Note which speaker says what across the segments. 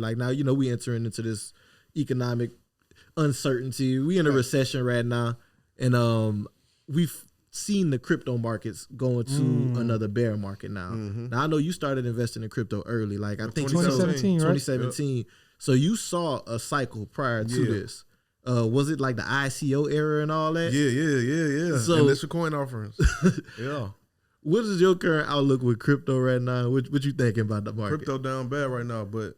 Speaker 1: Like now, we entering into this economic uncertainty. We in a recession right now, and we've seen the crypto markets going to another bear market now. Now I know you started investing in crypto early, like I think
Speaker 2: 2017, right?
Speaker 1: 2017. Yep. So you saw a cycle prior to this. Was it like the ICO era and all that?
Speaker 3: Yeah. So, initial coin offerings. Yeah.
Speaker 1: What is your current outlook with crypto right now? What you thinking about the market?
Speaker 3: Crypto down bad right now, but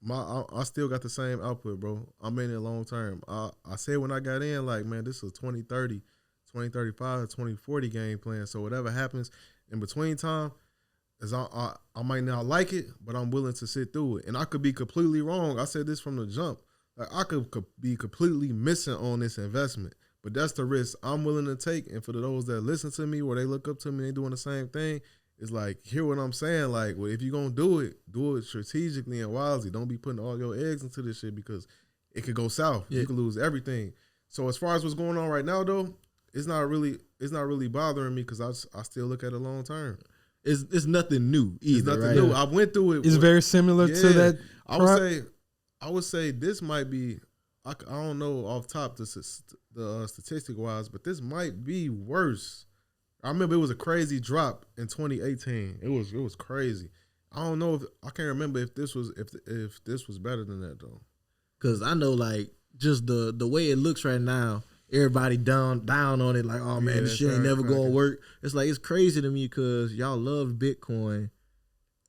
Speaker 3: I still got the same output, bro. I'm in it long term. I said when I got in, like, man, this is 2030, 2035, 2040 game plan. So whatever happens in between time, is I might not like it, but I'm willing to sit through it. And I could be completely wrong. I said this from the jump. Like, I could be completely missing on this investment. But that's the risk I'm willing to take. And for those that listen to me or they look up to me, they doing the same thing. It's like, hear what I'm saying? Like, well, if you're going to do it strategically and wisely. Don't be putting all your eggs into this shit because it could go south. Yeah. You could lose everything. So as far as what's going on right now, though, it's not really bothering me because I still look at it long term.
Speaker 1: It's nothing new either,
Speaker 3: it's nothing new. I went through it.
Speaker 2: It's very similar to that.
Speaker 3: I would say this might be, I don't know off top the statistic wise, but this might be worse. I remember it was a crazy drop in 2018. It was crazy. I don't know I can't remember if this was better than that though.
Speaker 1: Cause I know like just the way it looks right now, everybody down on it like, oh man, this shit ain't never gonna work. It's like it's crazy to me because y'all loved Bitcoin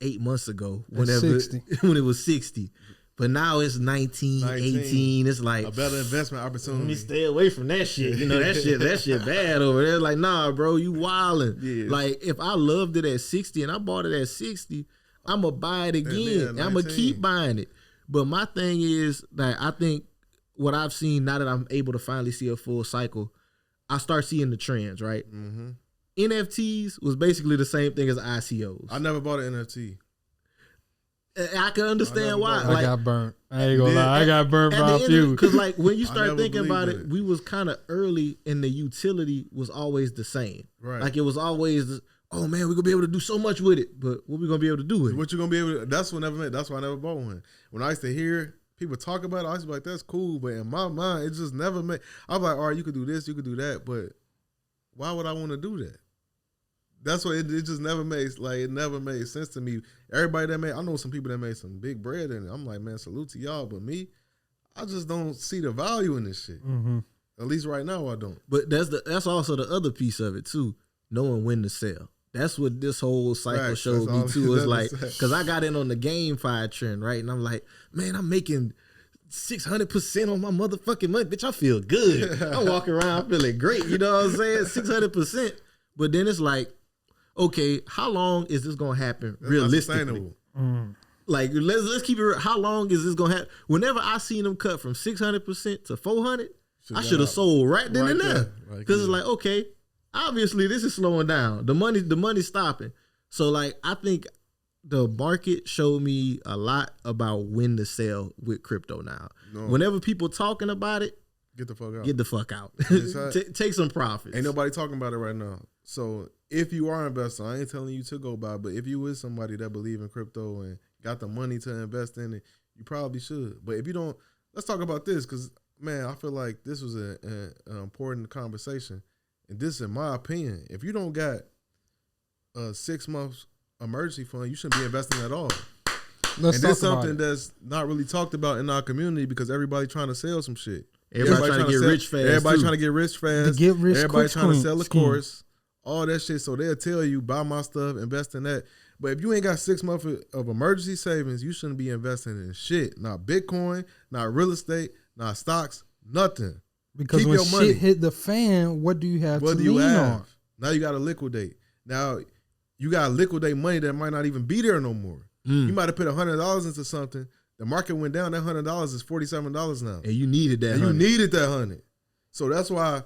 Speaker 1: 8 months ago when it was 60. But now it's 19, 18. It's like
Speaker 3: a better investment opportunity.
Speaker 1: Let me stay away from that shit. That shit bad over there. Like, nah, bro, you wildin'. Yeah. Like, if I loved it at 60 and I bought it at 60, I'm going to buy it again. I'm going to keep buying it. But my thing is that I think what I've seen now that I'm able to finally see a full cycle, I start seeing the trends, right? Mm-hmm. NFTs was basically the same thing as ICOs.
Speaker 3: I never bought an NFT.
Speaker 1: I can understand why.
Speaker 2: I got burnt. I ain't gonna lie. I got burnt by a few.
Speaker 1: Because like when you start thinking about it, we was kind of early and the utility was always the same. Right. Like it was always, oh man, we're gonna be able to do so much with it. But what we gonna be able to do with it?
Speaker 3: What you gonna be able to, that's why I never bought one. When I used to hear people talk about it, I used to be like, that's cool. But in my mind, it just never made, I was like, all right, you could do this, you could do that. But why would I want to do that? That's what it just never made, it never made sense to me. Everybody I know some people that made some big bread in it. I'm like, man, salute to y'all. But me, I just don't see the value in this shit. Mm-hmm. At least right now, I don't.
Speaker 1: But that's also the other piece of it too, knowing when to sell. That's what this whole cycle showed me too. It's like, because I got in on the GameFi trend, right? And I'm like, man, I'm making 600% on my motherfucking money. Bitch, I feel good. I'm walking around feeling great. You know what I'm saying? 600%. But then it's like, okay, how long is this gonna happen realistically? Like let's keep it real. How long is this gonna happen? Whenever I seen them cut from 600% to 400, I should have sold right then and there. Because it's like, okay, obviously this is slowing down. The money's stopping. So like I think the market showed me a lot about when to sell with crypto now. No. Whenever people talking about it,
Speaker 3: get the fuck out.
Speaker 1: Get the fuck out. Take some profits.
Speaker 3: Ain't nobody talking about it right now. So if you are an investor, I ain't telling you to go buy, but if you is somebody that believe in crypto and got the money to invest in it, you probably should. But if you don't, let's talk about this because, man, I feel like this was an important conversation. And this, in my opinion, if you don't got a 6 months emergency fund, you shouldn't be investing at all. And this is something that's not really talked about in our community because everybody trying to sell some shit.
Speaker 1: Everybody trying to get rich fast.
Speaker 3: Everybody trying to get rich fast. Everybody trying to sell a
Speaker 2: scheme.
Speaker 3: course. All that shit. So they'll tell you, buy my stuff, invest in that. But if you ain't got 6 months of emergency savings, you shouldn't be investing in shit. Not Bitcoin, not real estate, not stocks, nothing.
Speaker 2: Because when shit hit the fan, what do you have to lean on?
Speaker 3: Now you got to liquidate. Now you got to liquidate money that might not even be there no more. You might have put $100 into something. The market went down. That $100 is $47 now.
Speaker 1: And you needed that.
Speaker 3: You needed that 100. So that's why,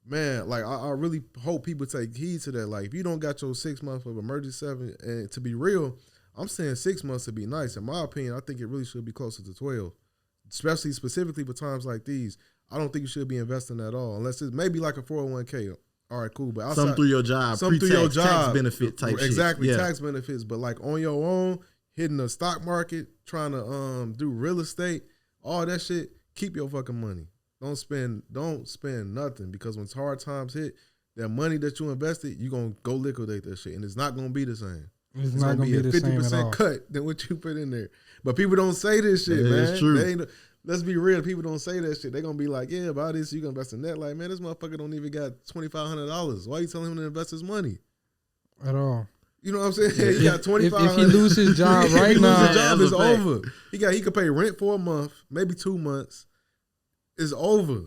Speaker 3: man, like I really hope people take heed to that. Like if you don't got your 6 months of emergency savings, and to be real, I'm saying 6 months to be nice. In my opinion, I think it really should be closer to 12, specifically for times like these. I don't think you should be investing at all unless it's maybe like a 401k. All right, cool. But outside,
Speaker 1: some through your job, tax benefit type
Speaker 3: exactly,
Speaker 1: shit.
Speaker 3: Tax benefits. But like on your own, hitting the stock market, trying to do real estate, all that shit, keep your fucking money. Don't spend nothing, because when hard times hit, that money that you invested, you gonna go liquidate that shit, and it's not gonna be the same.
Speaker 2: It's not gonna be the same at all.
Speaker 3: 50% cut than what you put in there. But people don't say this shit, man.
Speaker 1: It's true.
Speaker 3: Let's be real. People don't say that shit. They gonna be like, yeah, about this, you gonna invest in that. Like, man, this motherfucker don't even got $2,500. Why you telling him to invest his money
Speaker 2: at all?
Speaker 3: You know what I'm saying? He got $2,500.
Speaker 2: If he lose his job right now,
Speaker 3: his job is over. He could pay rent for a month, maybe 2 months. It's over.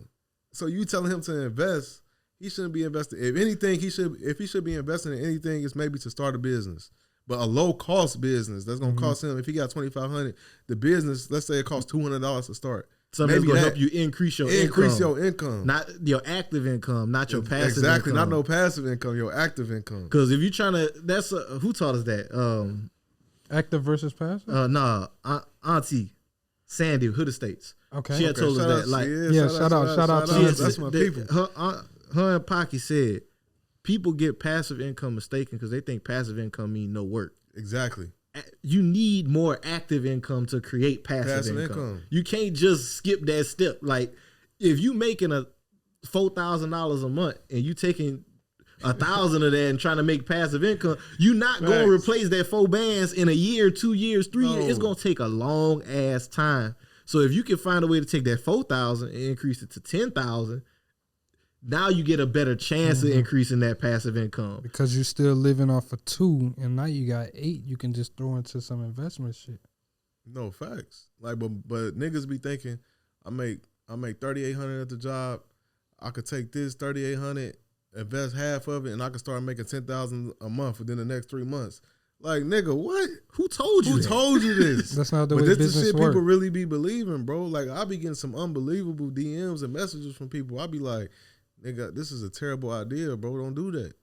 Speaker 3: So you telling him to invest, he shouldn't be investing. If anything, if he should be investing in anything, it's maybe to start a business. But a low cost business that's gonna cost him, if he got $2,500, the business, let's say it costs $200 to start.
Speaker 1: Something that's gonna help you increase your
Speaker 3: income.
Speaker 1: Not your active income, not your passive
Speaker 3: exactly,
Speaker 1: income.
Speaker 3: Not no passive income, your active income.
Speaker 1: Because if you're trying to, that's who taught us that?
Speaker 2: Active versus passive?
Speaker 1: Auntie Sandy, Hood Estates.
Speaker 2: Okay.
Speaker 1: She had told us that. Like,
Speaker 2: shout out to
Speaker 3: us. That's my people.
Speaker 1: Her and Pocky said people get passive income mistaken because they think passive income mean no work.
Speaker 3: Exactly.
Speaker 1: You need more active income to create passive income. You can't just skip that step. Like, if you making a $4,000 a month and you taking 1,000 of that and trying to make passive income, you're not going to replace that 4 bands in a year, 2 years, 3 years. It's going to take a long ass time. So if you can find a way to take that 4,000 and increase it to 10,000, now you get a better chance of increasing that passive income. Because
Speaker 2: you're still living off of 2, and now you got 8. You can just throw into some investment shit.
Speaker 3: No, facts. Like, but niggas be thinking, I make $3,800 at the job. I could take this $3,800, invest half of it, and I could start making $10,000 a month within the next 3 months. Like, nigga, what?
Speaker 1: Who told you?
Speaker 3: Who told you this?
Speaker 2: That's not the way
Speaker 3: business works. But
Speaker 2: this
Speaker 3: this the shit
Speaker 2: work.
Speaker 3: people really be believing, bro. Like, I be getting some unbelievable DMs and messages from people. I be like, nigga, this is a terrible idea, bro. Don't do that.